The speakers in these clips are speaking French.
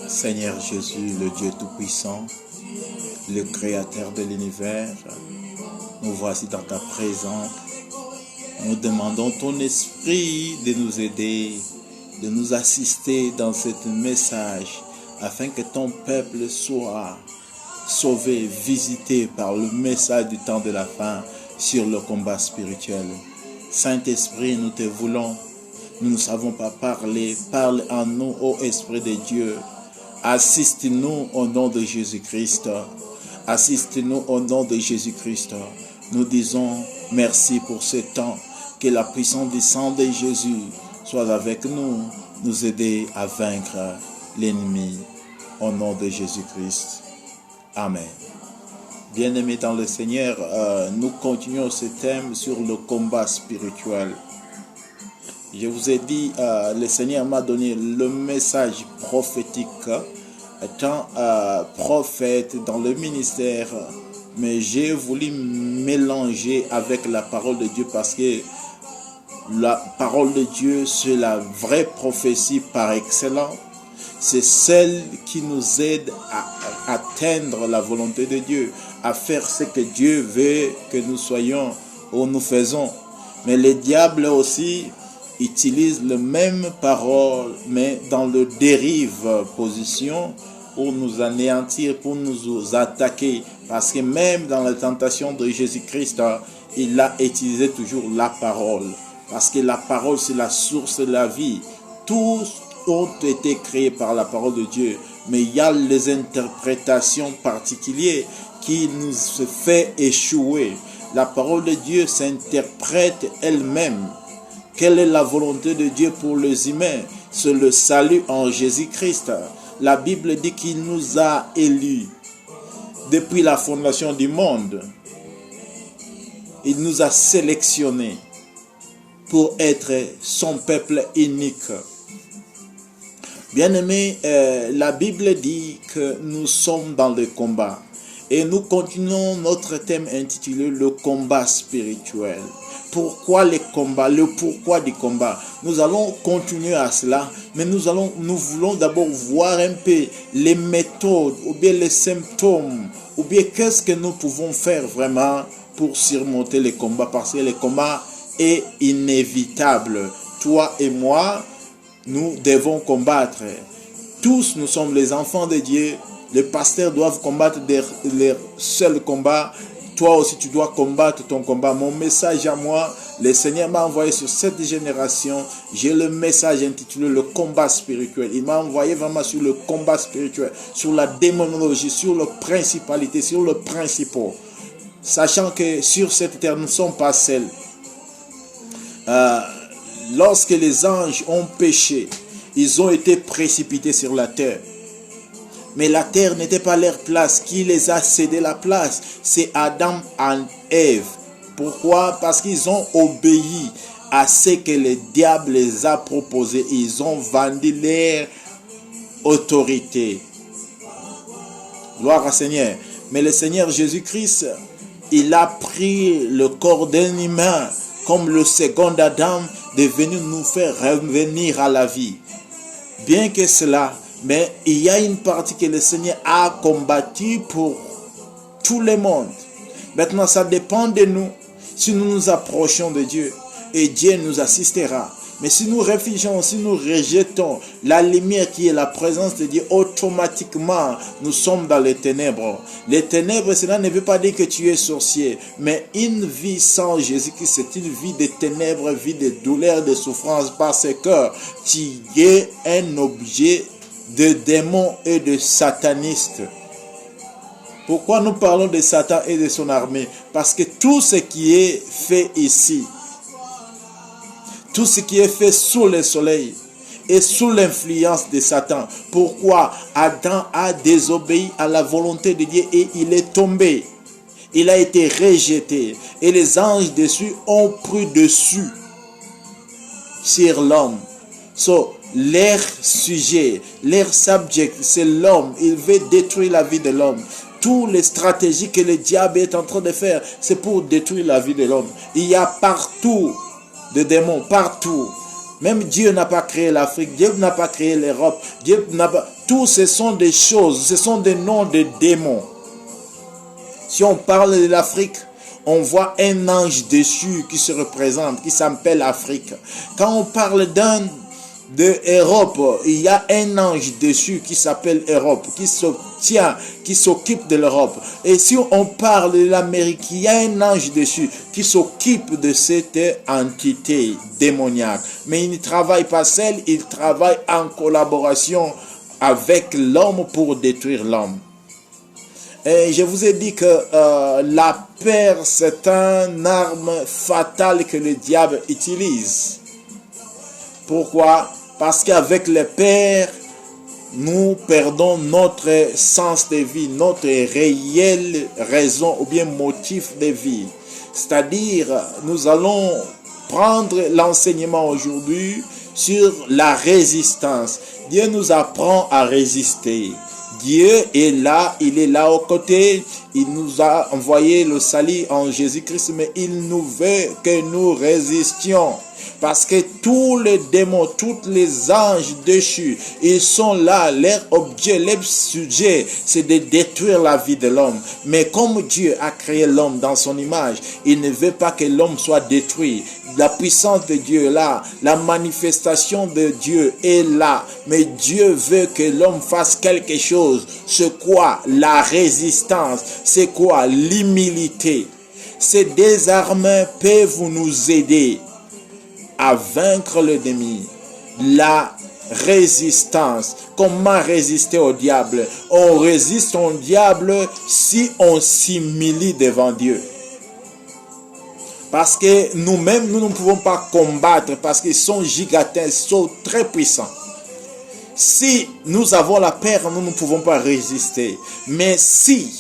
Seigneur Jésus, le Dieu Tout-Puissant, le Créateur de l'univers, nous voici dans ta présence. Nous demandons ton esprit de nous aider, de nous assister dans ce message, afin que ton peuple soit sauvé, visité par le message du temps de la fin sur le combat spirituel. Saint-Esprit, nous te voulons. Nous ne savons pas parler. Parle en nous, ô Esprit de Dieu. Assiste-nous au nom de Jésus-Christ. Assiste-nous au nom de Jésus-Christ. Nous disons merci pour ce temps. Que la puissance du sang de Jésus soit avec nous, nous aider à vaincre l'ennemi. Au nom de Jésus-Christ. Amen. Bien-aimés dans le Seigneur, nous continuons ce thème sur le combat spirituel. Je vous ai dit, le Seigneur m'a donné le message prophétique, étant prophète dans le ministère, mais j'ai voulu mélanger avec la parole de Dieu parce que la parole de Dieu, c'est la vraie prophétie par excellence. C'est celle qui nous aide à atteindre la volonté de Dieu, à faire ce que Dieu veut que nous soyons ou nous faisons. Mais le diable aussi utilise la même parole, mais dans le dérive position pour nous anéantir, pour nous attaquer. Parce que même dans la tentation de Jésus-Christ, il a utilisé toujours la parole. Parce que la parole, c'est la source de la vie. Tous ont été créés par la parole de Dieu. Mais il y a les interprétations particulières qui nous fait échouer. La parole de Dieu s'interprète elle-même. Quelle est la volonté de Dieu pour les humains? C'est le salut en Jésus-Christ. La Bible dit qu'il nous a élus depuis la fondation du monde. Il nous a sélectionnés pour être son peuple unique. Bien-aimés, la Bible dit que nous sommes dans le combat. Et nous continuons notre thème intitulé « Le combat spirituel ». Pourquoi les combats? Le pourquoi du combat? Nous allons continuer à cela, mais nous voulons d'abord voir un peu les méthodes, ou bien les symptômes, ou bien qu'est-ce que nous pouvons faire vraiment pour surmonter les combats, parce que les combats est inévitable. Toi et moi, nous devons combattre. Tous, nous sommes les enfants de Dieu. Les pasteurs doivent combattre leur seul combat. Toi aussi, tu dois combattre ton combat. Mon message à moi, le Seigneur m'a envoyé sur cette génération. J'ai le message intitulé le combat spirituel. Il m'a envoyé vraiment sur le combat spirituel, sur la démonologie, sur la principalité, sur le principal. Sachant que sur cette terre, nous ne sommes pas seuls. Lorsque les anges ont péché, ils ont été précipités sur la terre. Mais la terre n'était pas leur place. Qui les a cédé la place? C'est Adam et Ève. Pourquoi? Parce qu'ils ont obéi à ce que le diable les a proposé. Ils ont vendu leur autorité. Gloire au Seigneur. Mais le Seigneur Jésus-Christ, il a pris le corps d'un humain comme le second Adam, de venir nous faire revenir à la vie. Bien que cela, mais il y a une partie que le Seigneur a combattu pour tout le monde. Maintenant, ça dépend de nous. Si nous nous approchons de Dieu, et Dieu nous assistera. Mais si nous réfugions, si nous rejetons la lumière qui est la présence de Dieu, automatiquement, nous sommes dans les ténèbres. Les ténèbres, cela ne veut pas dire que tu es sorcier. Mais une vie sans Jésus-Christ, c'est une vie de ténèbres, vie de douleur, de souffrance, parce que tu es un objet de démons et de satanistes. Pourquoi nous parlons de Satan et de son armée? Parce que tout ce qui est fait ici, tout ce qui est fait sous le soleil est sous l'influence de Satan. Pourquoi? Adam a désobéi à la volonté de Dieu et il est tombé. Il a été rejeté. Et les anges dessus ont pris dessus sur l'homme. Leur sujet, leur subject, c'est l'homme. Il veut détruire la vie de l'homme. Toutes les stratégies que le diable est en train de faire, c'est pour détruire la vie de l'homme. Il y a partout des démons, partout. Même Dieu n'a pas créé l'Afrique, Dieu n'a pas créé l'Europe, Dieu n'a pas... Tout ce sont des choses, ce sont des noms de démons. Si on parle de l'Afrique, on voit un ange dessus qui se représente, qui s'appelle Afrique. Quand on parle de Europe, il y a un ange dessus qui s'appelle Europe, qui s'occupe de l'Europe. Et si on parle de l'Amérique, il y a un ange dessus qui s'occupe de cette entité démoniaque. Mais il ne travaille pas seul, il travaille en collaboration avec l'homme pour détruire l'homme. Et je vous ai dit que la peur, c'est une arme fatale que le diable utilise. Pourquoi? Parce qu'avec les peurs, nous perdons notre sens de vie, notre réelle raison ou bien motif de vie. C'est-à-dire, nous allons prendre l'enseignement aujourd'hui sur la résistance. Dieu nous apprend à résister. Dieu est là, il est là aux côtés. Il nous a envoyé le salut en Jésus-Christ, mais il nous veut que nous résistions. Parce que tous les démons, tous les anges déchus, ils sont là, leur objet, leur sujet, c'est de détruire la vie de l'homme. Mais comme Dieu a créé l'homme dans son image, il ne veut pas que l'homme soit détruit. La puissance de Dieu est là, la manifestation de Dieu est là, mais Dieu veut que l'homme fasse quelque chose. C'est quoi? La résistance. C'est quoi? L'humilité. Ces deux armes peuvent nous aider à vaincre l'ennemi. La résistance. Comment résister au diable? On résiste au diable si on s'humilie devant Dieu. Parce que nous-mêmes, nous ne pouvons pas combattre parce qu'ils sont gigantesques, ils sont très puissants. Si nous avons la peur, nous ne pouvons pas résister. Mais si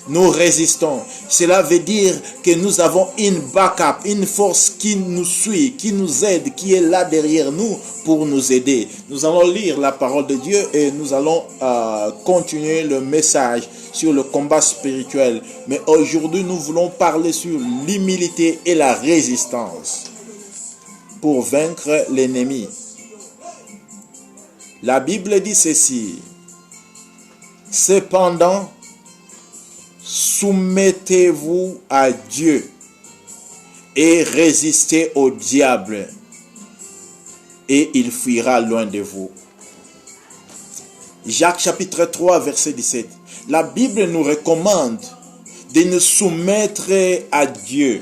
nous résistons, cela veut dire que nous avons une backup, une force qui nous suit, qui nous aide, qui est là derrière nous pour nous aider. Nous allons lire la parole de Dieu et nous allons continuer le message sur le combat spirituel. Mais aujourd'hui, nous voulons parler sur l'humilité et la résistance pour vaincre l'ennemi. La Bible dit ceci: cependant, soumettez-vous à Dieu et résistez au diable et il fuira loin de vous. Jacques chapitre 3 verset 17. La Bible nous recommande de nous soumettre à Dieu.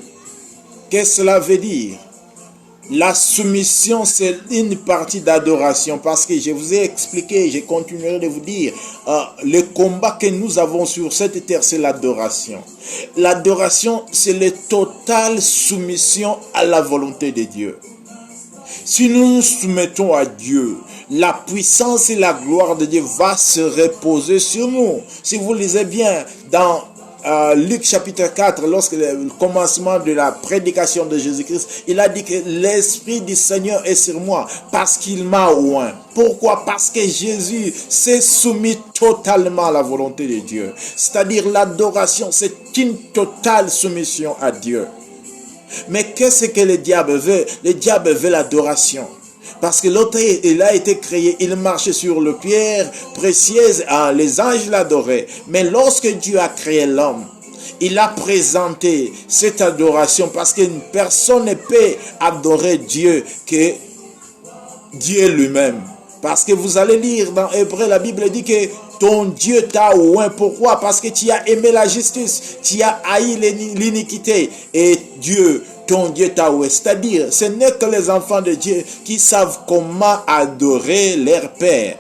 Qu'est-ce que cela veut dire? La soumission, c'est une partie d'adoration, parce que je vous ai expliqué, je continuerai de vous dire, le combat que nous avons sur cette terre, c'est l'adoration. L'adoration, c'est la totale soumission à la volonté de Dieu. Si nous nous soumettons à Dieu, la puissance et la gloire de Dieu va se reposer sur nous. Si vous lisez bien dans Luc chapitre 4, lorsque le commencement de la prédication de Jésus-Christ, il a dit que l'Esprit du Seigneur est sur moi parce qu'il m'a oint. Pourquoi? Parce que Jésus s'est soumis totalement à la volonté de Dieu. C'est-à-dire l'adoration, c'est une totale soumission à Dieu. Mais qu'est-ce que le diable veut? Le diable veut l'adoration. Parce que l'autre, il a été créé, il marchait sur le pierre précieuse, les anges l'adoraient. Mais lorsque Dieu a créé l'homme, il a présenté cette adoration parce qu'une personne ne peut adorer Dieu que Dieu lui-même. Parce que vous allez lire dans Hébreu, la Bible dit que ton Dieu t'a oint. Pourquoi? Parce que tu as aimé la justice, tu as haï l'iniquité. Et Dieu, ton Dieu t'a oint. C'est-à-dire, ce n'est que les enfants de Dieu qui savent comment adorer leur Père.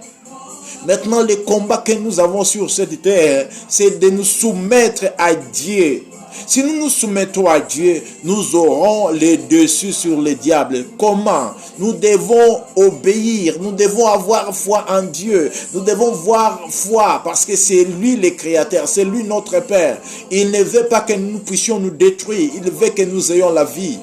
Maintenant, le combat que nous avons sur cette terre, c'est de nous soumettre à Dieu. Si nous nous soumettons à Dieu, nous aurons le dessus sur le diable. Comment? Nous devons obéir, nous devons avoir foi en Dieu. Nous devons avoir foi parce que c'est lui le Créateur, c'est lui notre Père. Il ne veut pas que nous puissions nous détruire, il veut que nous ayons la vie.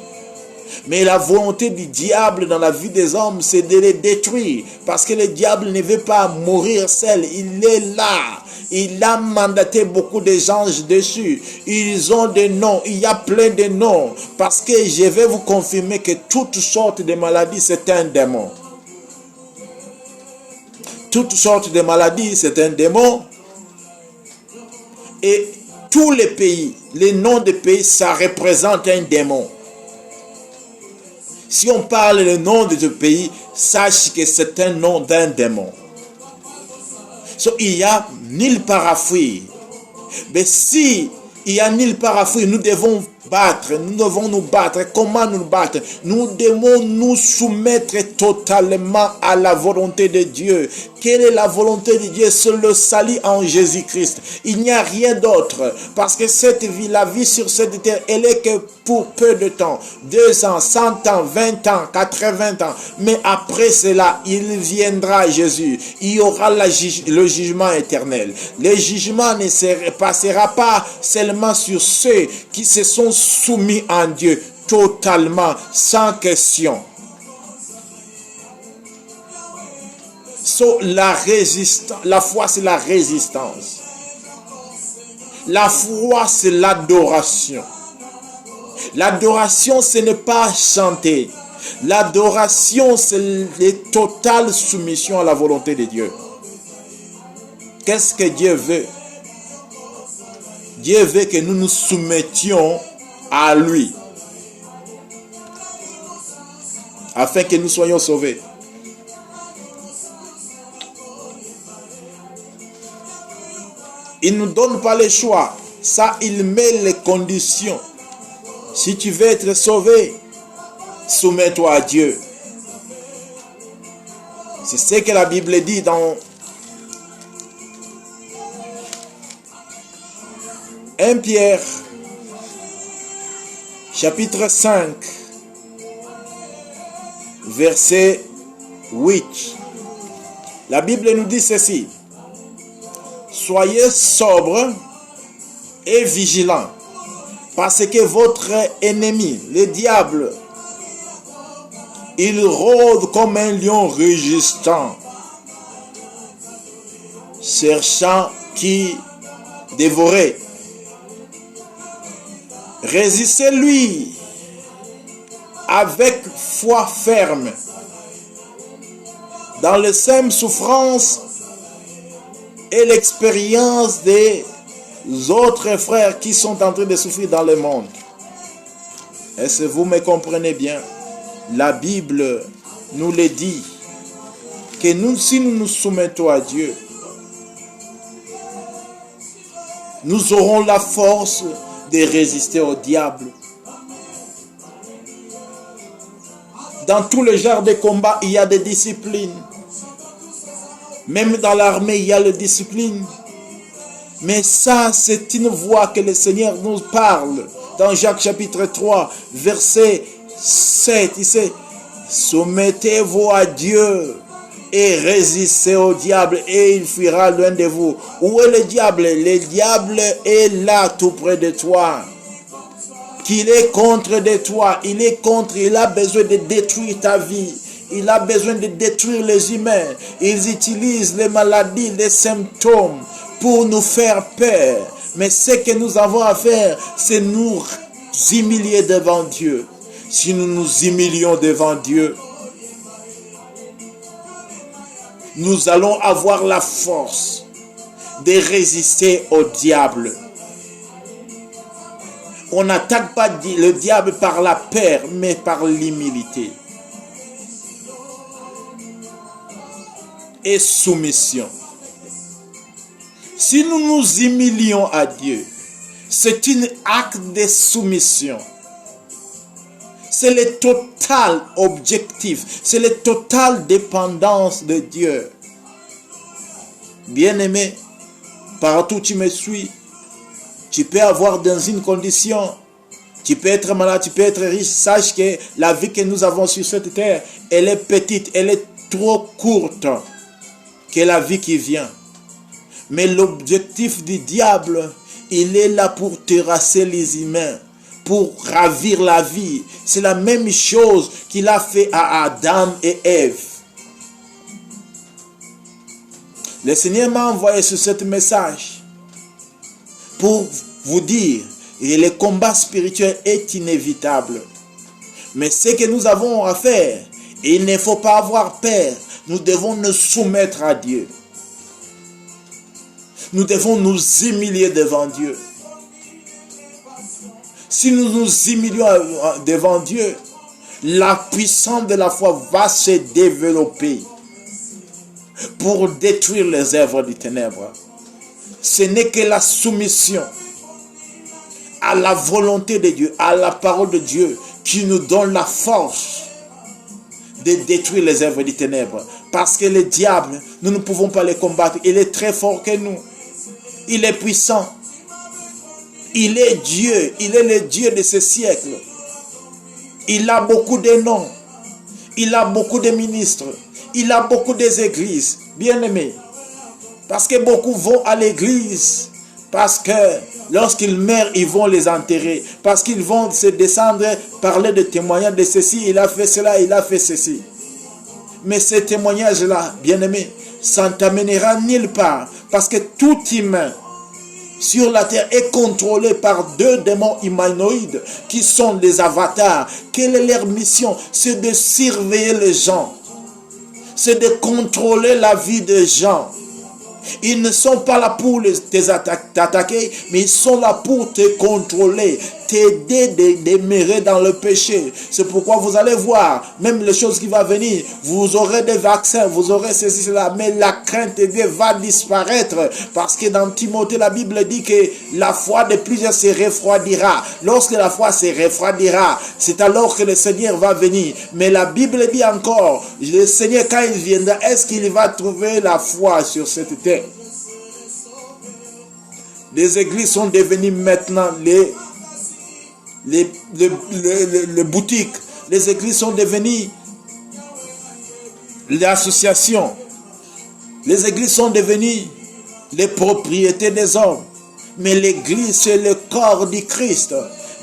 Mais la volonté du diable dans la vie des hommes, c'est de les détruire. Parce que le diable ne veut pas mourir seul. Il est là. Il a mandaté beaucoup d'anges dessus. Ils ont des noms. Il y a plein de noms. Parce que je vais vous confirmer que toutes sortes de maladies, c'est un démon. Toutes sortes de maladies, c'est un démon. Et tous les pays, les noms des pays, ça représente un démon. Si on parle le nom de ce pays, sache que c'est un nom d'un démon. Il y a nulle part à fuir. Mais si il y a nulle part à fuir, nous devons nous battre. Comment nous battre? Nous devons nous soumettre totalement à la volonté de Dieu. Quelle est la volonté de Dieu? C'est le salut en Jésus-Christ. Il n'y a rien d'autre. Parce que cette vie, la vie sur cette terre, elle est que pour peu de temps. 2 ans, 100 ans, 20 ans, 80 ans. Mais après cela, il viendra Jésus. Il y aura le jugement éternel. Le jugement ne se passera pas seulement sur ceux qui se sont soumis à Dieu totalement, sans question. La foi, c'est la résistance. La foi, c'est l'adoration. L'adoration, ce n'est pas chanter. L'adoration, c'est la totale soumission à la volonté de Dieu. Qu'est-ce que Dieu veut? Dieu veut que nous nous soumettions à lui, afin que nous soyons sauvés. Il ne nous donne pas le choix. Ça, il met les conditions. Si tu veux être sauvé, soumets-toi à Dieu. C'est ce que la Bible dit dans 1 Pierre, chapitre 5, verset 8. La Bible nous dit ceci: soyez sobres et vigilants, parce que votre ennemi, le diable, il rôde comme un lion rugissant, cherchant qui dévorer. Résistez-lui avec foi ferme, dans les mêmes souffrances et l'expérience des autres frères qui sont en train de souffrir dans le monde. Est-ce que vous me comprenez bien? La Bible nous le dit, que nous, si nous nous soumettons à Dieu, nous aurons la force de résister au diable. Dans tous les genres de combats, il y a des disciplines. Même dans l'armée, il y a les disciplines. Mais ça, c'est une voix que le Seigneur nous parle. Dans Jacques chapitre 3, verset 7, il dit: soumettez-vous à Dieu et résistez au diable et il fuira loin de vous. Où est le diable? Le diable est là tout près de toi. Qu'il est contre de toi. Il est contre. Il a besoin de détruire ta vie. Il a besoin de détruire les humains. Ils utilisent les maladies, les symptômes pour nous faire peur. Mais ce que nous avons à faire, c'est nous humilier devant Dieu. Si nous nous humilions devant Dieu, nous allons avoir la force de résister au diable. On n'attaque pas le diable par la peur, mais par l'humilité et soumission. Si nous nous humilions à Dieu, c'est un acte de soumission. C'est le total objectif. C'est la totale dépendance de Dieu. Bien-aimé, partout où tu me suis, tu peux avoir dans une condition. Tu peux être malade, tu peux être riche. Sache que la vie que nous avons sur cette terre, elle est petite, elle est trop courte que la vie qui vient. Mais l'objectif du diable, il est là pour terrasser les humains, pour ravir la vie. C'est la même chose qu'il a fait à Adam et Ève. Le Seigneur m'a envoyé sur ce message pour vous dire que le combat spirituel est inévitable. Mais ce que nous avons à faire, il ne faut pas avoir peur. Nous devons nous soumettre à Dieu. Nous devons nous humilier devant Dieu. Si nous nous humilions devant Dieu, la puissance de la foi va se développer pour détruire les œuvres des ténèbres. Ce n'est que la soumission à la volonté de Dieu, à la parole de Dieu, qui nous donne la force de détruire les œuvres des ténèbres. Parce que le diable, nous ne pouvons pas le combattre. Il est très fort que nous. Il est puissant. Il est Dieu. Il est le Dieu de ce siècle. Il a beaucoup de noms. Il a beaucoup de ministres. Il a beaucoup d'églises. Bien-aimés. Parce que beaucoup vont à l'église. Parce que lorsqu'ils meurent, ils vont les enterrer. Parce qu'ils vont se descendre, parler de témoignages de ceci. Il a fait cela, il a fait ceci. Mais ces témoignages-là, bien-aimés, ça ne t'amènera nulle part. Parce que tout humain sur la terre est contrôlé par deux démons humanoïdes qui sont des avatars. Quelle est leur mission? C'est de surveiller les gens. C'est de contrôler la vie des gens. Ils ne sont pas là pour t'attaquer, mais ils sont là pour te contrôler, t'aider de demeurer dans le péché. C'est pourquoi vous allez voir, même les choses qui vont venir, vous aurez des vaccins, vous aurez ceci, cela, mais la crainte de Dieu va disparaître. Parce que dans Timothée, la Bible dit que la foi de plusieurs se refroidira. Lorsque la foi se refroidira, c'est alors que le Seigneur va venir. Mais la Bible dit encore, le Seigneur, quand il viendra, est-ce qu'il va trouver la foi sur cette terre? Les églises sont devenues maintenant les boutiques. Les églises sont devenues les associations. Les églises sont devenues les propriétés des hommes. Mais l'église, c'est le corps du Christ.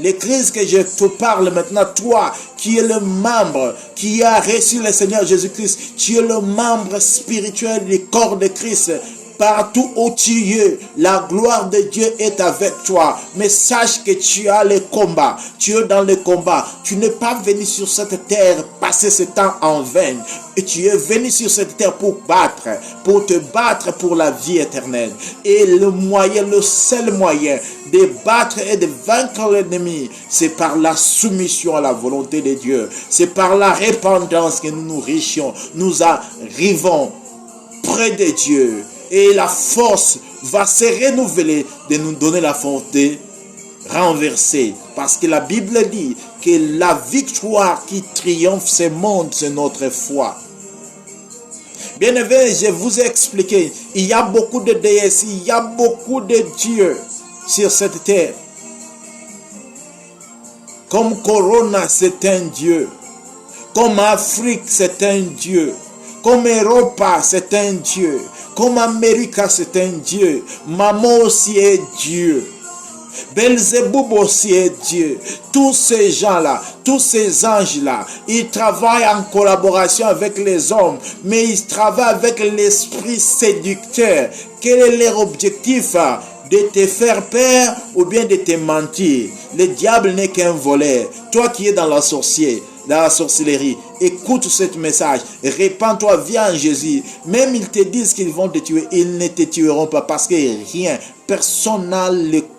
Le Christ que je te parle maintenant, toi qui es le membre, qui a reçu le Seigneur Jésus-Christ, tu es le membre spirituel du corps de Christ. Partout où tu es, la gloire de Dieu est avec toi. Mais sache que tu as le combat. Tu es dans le combat. Tu n'es pas venu sur cette terre passer ce temps en vain. Et tu es venu sur cette terre pour te battre pour la vie éternelle. Et le moyen, le seul moyen de battre et de vaincre l'ennemi, c'est par la soumission à la volonté de Dieu. C'est par la repentance que nous nous richions. Nous arrivons près de Dieu. Et la force va se renouveler de nous donner la force de renverser. Parce que la Bible dit que la victoire qui triomphe ce monde, c'est notre foi. Bien aimé, je vous ai expliqué, il y a beaucoup de déesses, il y a beaucoup de dieux sur cette terre. Comme Corona, c'est un dieu. Comme Afrique, c'est un dieu. Comme Europe, c'est un dieu. Comme Amérique, c'est un dieu. Maman aussi est Dieu. Belzéboub aussi est Dieu. Tous ces gens-là, tous ces anges-là, ils travaillent en collaboration avec les hommes, mais ils travaillent avec l'esprit séducteur. Quel est leur objectif? De te faire peur ou bien de te mentir. Le diable n'est qu'un voleur. Toi qui es dans la sorcellerie, écoute ce message, répands-toi, viens en Jésus. Même ils te disent qu'ils vont te tuer, ils ne te tueront pas parce que personne n'a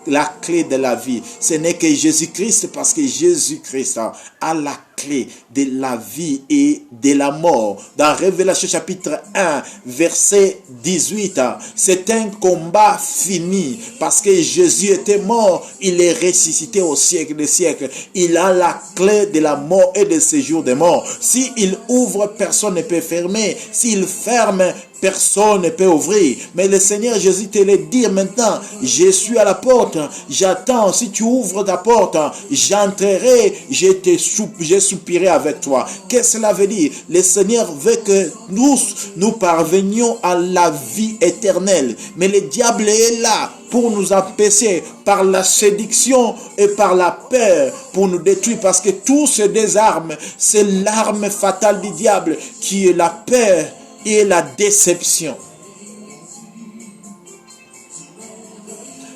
la clé de la vie. Ce n'est que Jésus-Christ, parce que Jésus-Christ a la clé de la vie et de la mort. Dans Révélation chapitre 1, verset 18, c'est un combat fini parce que Jésus était mort, il est ressuscité au siècle des siècles. Il a la clé de la mort et de séjour des morts. S'il ouvre, personne ne peut fermer. S'il ferme, personne ne peut ouvrir. Mais le Seigneur Jésus te le dit maintenant, je suis à la porte, j'attends, si tu ouvres ta porte, j'entrerai, je soupirerai avec toi. Qu'est-ce que cela veut dire? Le Seigneur veut que nous parvenions à la vie éternelle. Mais le diable est là pour nous empêcher par la séduction et par la peur, pour nous détruire, parce que tout se désarme. C'est l'arme fatale du diable qui est la peur et la déception.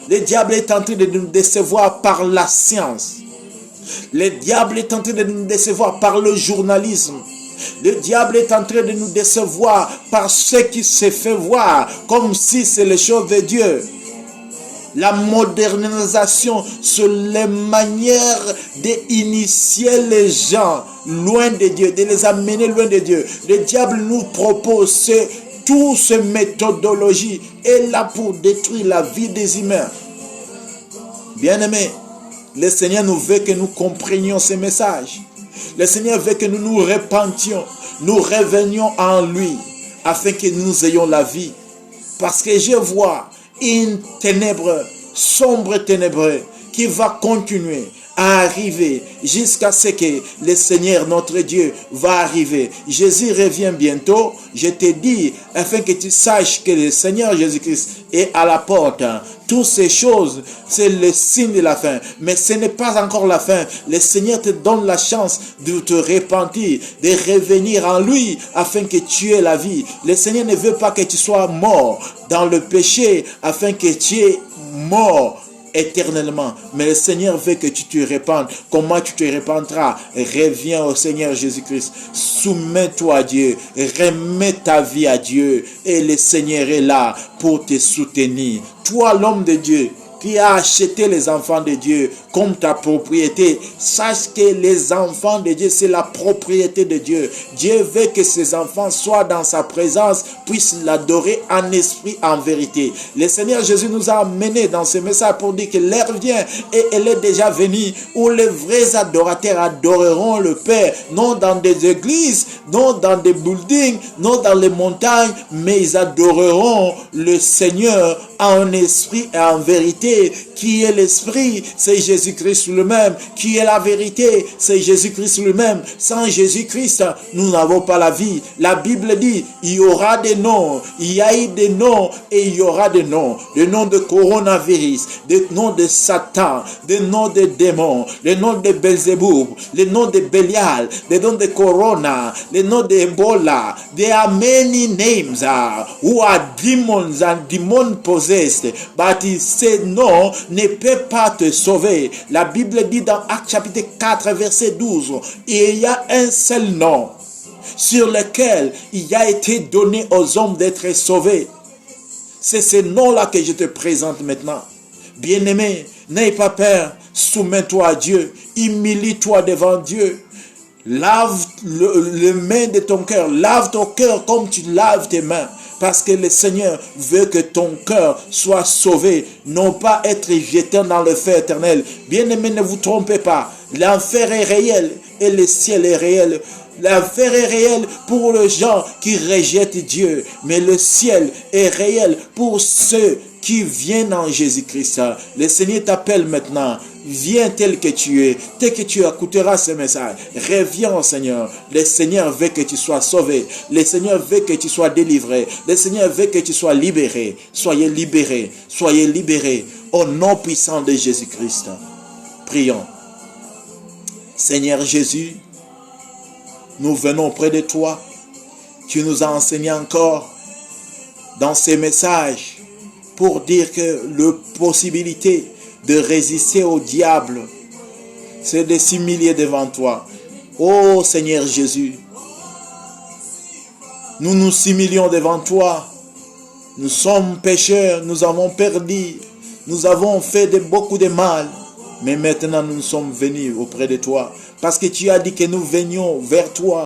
Le diable est en train de nous décevoir par la science. Le diable est en train de nous décevoir par le journalisme. Le diable est en train de nous décevoir par ce qui se fait voir, comme si c'est les choses de Dieu. La modernisation sur les manières d'initier les gens loin de Dieu, de les amener loin de Dieu. Le diable nous propose toute cette méthodologie est là pour détruire la vie des humains. Bien-aimés, le Seigneur nous veut que nous comprenions ces messages. Le Seigneur veut que nous nous repentions, nous revenions en lui, afin que nous ayons la vie. Parce que je vois une ténèbre, sombre ténèbre, qui va continuer à arriver jusqu'à ce que le Seigneur notre Dieu va arriver. Jésus revient bientôt. Je te dis, afin que tu saches que le Seigneur Jésus-Christ est à la porte. Toutes ces choses, c'est le signe de la fin. Mais ce n'est pas encore la fin. Le Seigneur te donne la chance de te repentir, de revenir en lui, afin que tu aies la vie. Le Seigneur ne veut pas que tu sois mort dans le péché, afin que tu es mort éternellement. Mais le Seigneur veut que tu te répandes. Comment tu te répandras? Reviens au Seigneur Jésus-Christ. Soumets-toi à Dieu. Remets ta vie à Dieu. Et le Seigneur est là pour te soutenir. Toi, l'homme de Dieu, qui a acheté les enfants de Dieu comme ta propriété, sache que les enfants de Dieu, c'est la propriété de Dieu. Dieu veut que ses enfants soient dans sa présence, puissent l'adorer en esprit, en vérité. Le Seigneur Jésus nous a amenés dans ce message pour dire que l'heure vient et elle est déjà venue où les vrais adorateurs adoreront le Père, non dans des églises, non dans des buildings, non dans les montagnes, mais ils adoreront le Seigneur en esprit et en vérité. Qui est l'esprit? C'est Jésus-Christ lui-même. Qui est la vérité? C'est Jésus-Christ lui-même. Sans Jésus-Christ, nous n'avons pas la vie. La Bible dit, il y aura des noms. Il y a eu des noms et il y aura des noms. Le nom de coronavirus, le nom de Satan, le nom de démons, le nom de Belzéboub, le nom de Bélial, le nom de Corona, le nom de Ebola. There are many names who are demons and demon possessed. But he said non, ne peut pas te sauver. La Bible dit dans Actes chapitre 4 verset 12, il y a un seul nom sur lequel il a été donné aux hommes d'être sauvés. C'est ce nom-là que je te présente maintenant. Bien-aimé, n'aie pas peur, soumets-toi à Dieu, humilie-toi devant Dieu. Lave les mains de ton cœur, lave ton cœur comme tu laves tes mains. Parce que le Seigneur veut que ton cœur soit sauvé, non pas être jeté dans le feu éternel. Bien-aimés, ne vous trompez pas. L'enfer est réel et le ciel est réel. L'enfer est réel pour les gens qui rejettent Dieu. Mais le ciel est réel pour ceux qui viennent en Jésus-Christ. Le Seigneur t'appelle maintenant. Viens tel que tu es. Tel que tu écouteras ce message, reviens au Seigneur. Le Seigneur veut que tu sois sauvé. Le Seigneur veut que tu sois délivré. Le Seigneur veut que tu sois libéré. Soyez libérés. Soyez libérés. Au nom puissant de Jésus-Christ. Prions. Seigneur Jésus, nous venons près de toi. Tu nous as enseigné encore dans ces messages pour dire que la possibilité de résister au diable, c'est de s'humilier devant toi. Oh Seigneur Jésus, nous nous humilions devant toi. Nous sommes pécheurs, nous avons perdu, nous avons fait beaucoup de mal. Mais maintenant nous sommes venus auprès de toi. Parce que tu as dit que nous venions vers toi.